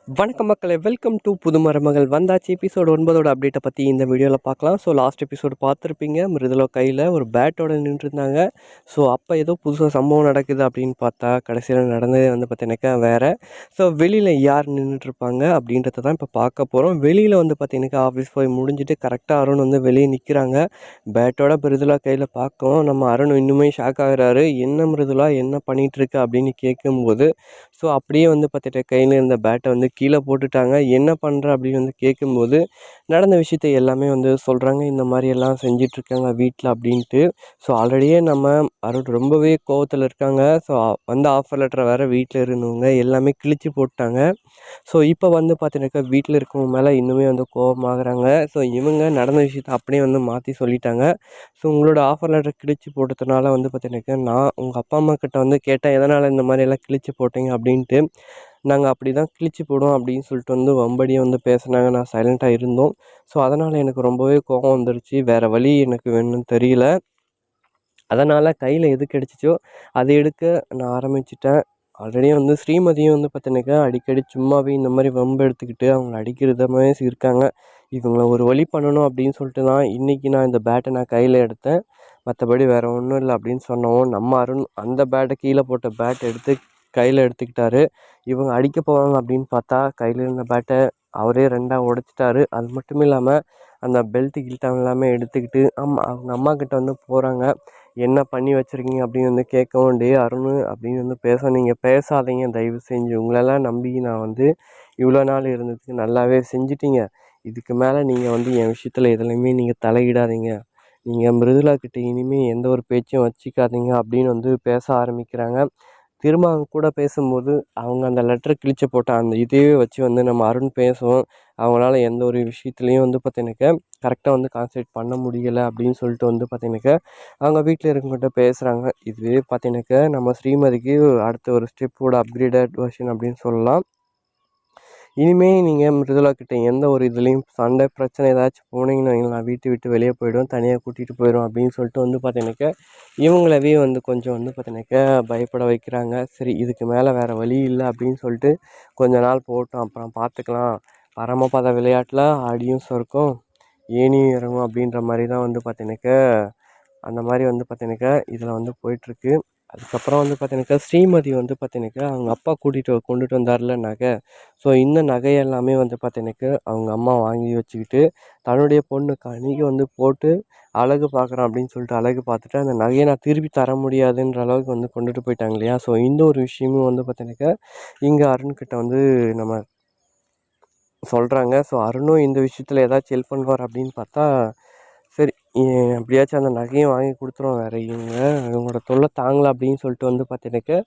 வணக்கம் மக்களே, welcome to புது மருமகள். வந்தாச்சு எபிசோடு 9 அப்டேட்டை பற்றி இந்த வீடியோவில் பார்க்கலாம். ஸோ லாஸ்ட் எபிசோடு பார்த்துருப்பீங்க. மிருதுளா கையில் ஒரு பேட்டோட நின்றுருந்தாங்க. ஸோ அப்போ ஏதோ புதுசாக சம்பவம் நடக்குது அப்படின்னு பார்த்தா கடைசியில் நடந்ததே வந்து பார்த்தீங்கன்னாக்கா வேறு. ஸோ வெளியில் யார் நின்றுட்டுருப்பாங்க அப்படின்றத தான் இப்போ பார்க்க போகிறோம். வெளியில் வந்து பார்த்தீங்கன்னாக்கா ஆஃபீஸ் போய் முடிஞ்சுட்டு கரெக்டாக அருண் வந்து வெளியே நிற்கிறாங்க. பேட்டோட மிருதுளா கையில் பார்க்கவும் நம்ம அருண் இன்னுமே ஷாக் ஆகுறாரு. என்ன மிருதுளா என்ன பண்ணிகிட்ருக்கு அப்படின்னு கேட்கும்போது, ஸோ அப்படியே வந்து பார்த்துட்டு கையில் இருந்த பேட்டை வந்து கீழே போட்டுட்டாங்க. என்ன பண்ணுற அப்படின்னு வந்து கேட்கும்போது நடந்த விஷயத்த எல்லாமே வந்து சொல்கிறாங்க. இந்த மாதிரி எல்லாம் செஞ்சிட்ருக்காங்க வீட்டில் அப்படின்ட்டு. ஸோ ஆல்ரெடியே நம்ம அருண் ரொம்பவே கோவத்தில் இருக்காங்க. ஸோ வந்து ஆஃபர் லெட்டரை வேறு வீட்டில் இருந்தவங்க எல்லாமே கிழிச்சு போட்டாங்க. ஸோ இப்போ வந்து பார்த்தீங்கன்னாக்கா வீட்டில் இருக்கவங்க மேலே இன்னுமே வந்து கோபமாகறாங்க. ஸோ இவங்க நடந்த விஷயத்த அப்படியே வந்து மாற்றி சொல்லிட்டாங்க. ஸோ உங்களோட ஆஃபர் லெட்டர் கிழிச்சு போட்டதுனால வந்து பார்த்தீங்கன்னாக்கா நான் உங்கள் அப்பா அம்மா கிட்ட வந்து கேட்டேன், எதனால் இந்த மாதிரியெல்லாம் கிழிச்சு போட்டீங்க அப்படின்ட்டு. நாங்கள் அப்படி தான் கிழிச்சு போடுவோம் அப்படின்னு சொல்லிட்டு வந்து வம்படியாக வந்து பேசுனாங்க. நான் சைலண்ட்டாக இருந்தோம். ஸோ அதனால் எனக்கு ரொம்பவே கோபம் வந்துருச்சு. வேறு வழி எனக்கு வேணும்னு தெரியல. அதனால் கையில் எது கிடச்சிச்சோ அதை எடுக்க நான் ஆரம்பிச்சிட்டேன். ஆல்ரெடி வந்து ஸ்ரீமதியும் வந்து பார்த்தீங்கன்னாக்கா அடிக்கடி சும்மாவே இந்த மாதிரி வம்பு எடுத்துக்கிட்டு அவங்கள அடிக்கிறதமே இருக்காங்க. இவங்கள ஒரு வழி பண்ணணும் அப்படின்னு சொல்லிட்டு தான் இன்றைக்கி நான் இந்த பேட்டை நான் கையில் எடுத்தேன். மற்றபடி வேறு ஒன்றும் இல்லை அப்படின்னு சொன்னோம். நம்ம அருண் அந்த பேட்டை கீழே போட்ட பேட்டை எடுத்து கையில் எடுத்துக்கிட்டாரு. இவங்க அடிக்க போவாங்க அப்படின்னு பார்த்தா கையில் இருந்த பேட்டை அவரே 2ஆக உடைச்சிட்டாரு. அது மட்டும் இல்லாமல் அந்த பெல்ட்டு கில்ட்டு எல்லாமே எடுத்துக்கிட்டு அவங்க அம்மா கிட்ட வந்து போகிறாங்க. என்ன பண்ணி வச்சுருக்கீங்க அப்படின்னு வந்து கேட்கவும், டே அருண் அப்படின்னு வந்து நீங்கள் பேசாதீங்க தயவு செஞ்சு. உங்களெல்லாம் நம்பி நான் வந்து இவ்வளோ நாள் இருந்ததுக்கு நல்லாவே செஞ்சிட்டீங்க. இதுக்கு மேலே நீங்கள் வந்து என் விஷயத்தில் எதுலையுமே நீங்கள் தலையிடாதீங்க. நீங்கள் மிருதுளா கிட்ட இனிமேல் எந்த ஒரு பேச்சும் வச்சுக்காதீங்க அப்படின்னு வந்து பேச ஆரம்பிக்கிறாங்க. திரும்ப அவங்க கூட பேசும்போது அவங்க அந்த லெட்டர் கிழிச்சு போட்ட அந்த இதையே வச்சு வந்து நம்ம அருண் பேசுவோம். அவங்களால எந்த ஒரு விஷயத்துலையும் வந்து பார்த்தீங்கன்னாக்கா கரெக்டாக வந்து கான்சன்ட்ரேட் பண்ண முடியலை அப்படின்னு சொல்லிட்டு வந்து பார்த்தீங்கன்னாக்கா அவங்க வீட்டில் இருக்கவங்ககிட்ட பேசுகிறாங்க. இதுவே பார்த்தீங்கன்னாக்கா நம்ம ஸ்ரீமதிக்கு அடுத்த ஒரு ஸ்டெப்போட அப்கிரேடட் வெர்ஷன் அப்படின்னு சொல்லலாம். இனிமேல் நீங்கள் மிருதுளா கிட்ட எந்த ஒரு இதுலேயும் சண்டை பிரச்சனை ஏதாச்சும் போனீங்கன்னு வைங்களேன், நான் வீட்டை விட்டு வெளியே போயிடுவேன், தனியாக கூட்டிகிட்டு போயிடுவேன் அப்படின்னு சொல்லிட்டு வந்து பார்த்தீங்கன்னாக்கா இவங்களவே வந்து கொஞ்சம் வந்து பார்த்தீங்கன்னாக்கா பயப்பட வைக்கிறாங்க. சரி இதுக்கு மேலே வேறு வழி இல்லை அப்படின்னு சொல்லிட்டு கொஞ்ச நாள் போகட்டும், அப்புறம் பார்த்துக்கலாம். பரமபத விளையாட்டில் அடியும் சொர்க்கம் ஏணியும் இறங்கும் அப்படின்ற மாதிரி தான் வந்து பார்த்தீங்கன்னாக்கா அந்த மாதிரி வந்து பார்த்தீங்கன்னாக்கா இதில் வந்து போயிட்டுருக்கு. அதுக்கப்புறம் வந்து பார்த்தீங்கன்னாக்கா ஸ்ரீமதி வந்து பார்த்தீங்கன்னாக்கா அவங்க அப்பா கொண்டுட்டு வந்தார்ல நகை. ஸோ இந்த நகையெல்லாமே வந்து பார்த்தீங்கன்னாக்கா அவங்க அம்மா வாங்கி வச்சுக்கிட்டு தன்னுடைய பொண்ணுக்கு அன்றைக்கி வந்து போட்டு அழகு பார்க்குறேன் அப்படின்னு சொல்லிட்டு அழகு பார்த்துட்டு அந்த நகையை நான் திருப்பி தர முடியாதுன்ற அளவுக்கு வந்து கொண்டுட்டு போயிட்டாங்க இல்லையா. ஸோ இந்த ஒரு விஷயமும் வந்து பார்த்தீங்கன்னாக்கா இங்கே அருண்கிட்ட வந்து நம்ம சொல்கிறாங்க. ஸோ அருணும் இந்த விஷயத்தில் ஏதாச்சும் ஹெல்ப் பண்ணுவார் அப்படின்னு பார்த்தா சரி எப்படியாச்சும் அந்த நகையும் வாங்கி கொடுத்துருவோம். வேறு இவங்களோட தொல்லை தாங்கலை அப்படின்னு சொல்லிட்டு வந்து பார்த்தீங்கன்னாக்கா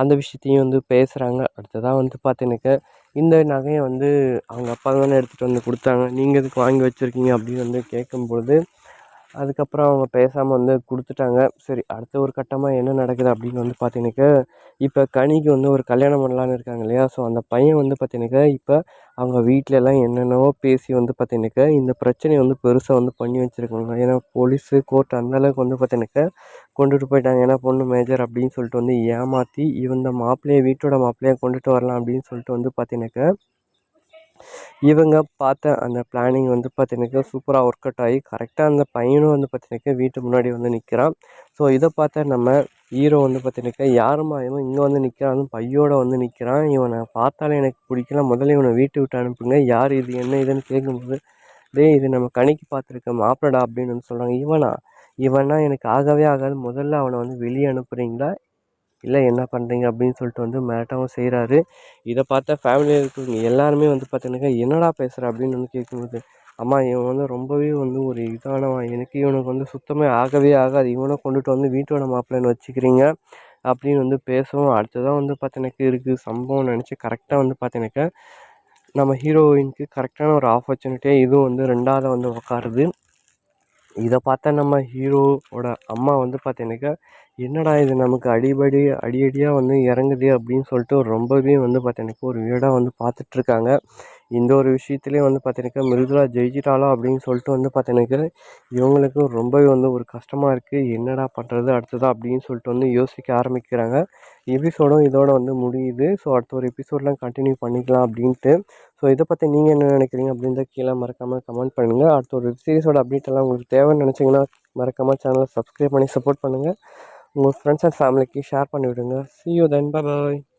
அந்த விஷயத்தையும் வந்து பேசுகிறாங்க. அடுத்ததாக வந்து பார்த்தீங்கன்னாக்கா இந்த நகையை வந்து அவங்க அப்பா தானே எடுத்துகிட்டு வந்து கொடுத்தாங்க, நீங்கள் எதுக்கு வாங்கி வச்சுருக்கீங்க அப்படின்னு வந்து கேட்கும்பொழுது அதுக்கப்புறம் அவங்க பேசாமல் வந்து கொடுத்துட்டாங்க. சரி அடுத்த ஒரு கட்டமாக என்ன நடக்குது அப்படின்னு வந்து பார்த்தீங்கன்னாக்கா இப்போ கனிக்கு வந்து ஒரு கல்யாணம் பண்ணலான்னு இருக்காங்க இல்லையா. ஸோ அந்த பையன் வந்து பார்த்தீங்கன்னாக்கா இப்போ அவங்க வீட்டிலலாம் என்னென்னவோ பேசி வந்து பார்த்தீங்கன்னாக்கா இந்த பிரச்சனையை வந்து பெருசாக வந்து பண்ணி வச்சுருக்காங்க. ஏன்னா போலீஸு கோர்ட் அந்தளவுக்கு வந்து பார்த்தீங்கன்னாக்கா கொண்டுட்டு போயிட்டாங்க. ஏன்னா பொண்ணு மேஜர் அப்படின்னு சொல்லிட்டு வந்து ஏமாற்றி இந்த மாப்பிள்ளையை வீட்டோட மாப்பிள்ளையை கொண்டுட்டு வரலாம் அப்படின்னு சொல்லிட்டு வந்து பார்த்தீங்கன்னாக்கா இவங்க பார்த்த அந்த பிளானிங் வந்து பார்த்தீங்கன்னாக்கா சூப்பராக ஒர்க் அவுட் ஆகி கரெக்டாக அந்த பையனும் வந்து பார்த்தீங்கன்னாக்கா வீட்டு முன்னாடி வந்து நிற்கிறான். ஸோ இதை பார்த்த நம்ம ஹீரோ வந்து பார்த்தீங்கன்னாக்கா யாரும்மா இவன் இங்கே வந்து நிற்கிறான், பையோட வந்து நிற்கிறான், இவனை பார்த்தாலே எனக்கு பிடிக்கல, முதல்ல இவனை வீட்டை விட்டு அனுப்புங்க, யார் இது என்ன இதுன்னு கேட்கும்போது, டேய் இது நம்ம கணிக்கு பார்த்துருக்க மாப்பிளடா அப்படின்னு வந்து சொல்கிறாங்க. இவனா எனக்கு ஆகவே ஆகாது, முதல்ல அவனை வந்து வெளியே அனுப்புகிறீங்களா இல்லை என்ன பண்ணுறீங்க அப்படின்னு சொல்லிட்டு வந்து மிரட்டவும் செய்கிறாரு. இதை பார்த்தா ஃபேமிலியில் இருக்கிறவங்க எல்லாருமே வந்து பார்த்தீங்கன்னாக்கா என்னடா பேசுகிற அப்படின்னு வந்து கேட்கும்போது, அம்மா இவன் வந்து ரொம்பவே வந்து ஒரு இதானவன், எனக்கு இவனுக்கு வந்து சுத்தமே ஆகவே ஆகாது, இவனை கொண்டுட்டு வந்து வீட்டோட மாப்பிள்ளைன்னு வச்சுக்கிறீங்க அப்படின்னு வந்து பேசுவோம். அடுத்ததான் வந்து பார்த்தீங்கன்னாக்கா இருக்குது சம்பவம் நினச்சி கரெக்டாக வந்து பார்த்தீங்கன்னாக்கா நம்ம ஹீரோயினுக்கு கரெக்டான ஒரு ஆப்பர்ச்சுனிட்டியாக இதுவும் வந்து 2ஆவது வந்து உட்காருது. இதை பார்த்தா நம்ம ஹீரோவோட அம்மா வந்து பார்த்தீங்கன்னாக்கா என்னடா இது நமக்கு அடியடியாக வந்து இறங்குதே அப்படின்னு சொல்லிட்டு ரொம்பவே வந்து பார்த்தீங்கன்னாக்கா ஒரு வீடாக வந்து பார்த்துட்ருக்காங்க. இந்த ஒரு விஷயத்துலேயும் வந்து பார்த்தீங்கன்னாக்கா மிருதுளா ஜெயிச்சிட்டாளோ அப்படின்னு சொல்லிட்டு வந்து பார்த்தீங்கன்னாக்கா இவங்களுக்கு ரொம்பவே வந்து ஒரு கஷ்டமாக இருக்குது. என்னடா பண்ணுறது அடுத்ததா அப்படின்னு சொல்லிட்டு வந்து யோசிக்க ஆரம்பிக்கிறாங்க. எபிசோடும் இதோட வந்து முடியுது. ஸோ அடுத்த ஒரு எபிசோட்லாம் கண்டினியூ பண்ணிக்கலாம் அப்படின்ட்டு. ஸோ இதை பற்றி நீங்கள் என்ன நினைக்கிறீங்க அப்படின்றத கீழே மறக்காமல் கமெண்ட் பண்ணுங்கள். அடுத்த ஒரு சீரிஸோட அப்டேட் எல்லாம் உங்களுக்கு தேவைன்னு நினச்சிங்கன்னா மறக்காமல் சேனலை சப்ஸ்கிரைப் பண்ணி சப்போர்ட் பண்ணுங்கள். உங்கள் ஃப்ரெண்ட்ஸ் அண்ட் ஃபேமிலிக்கு ஷேர் பண்ணிவிடுங்க. See you then. Bye bye.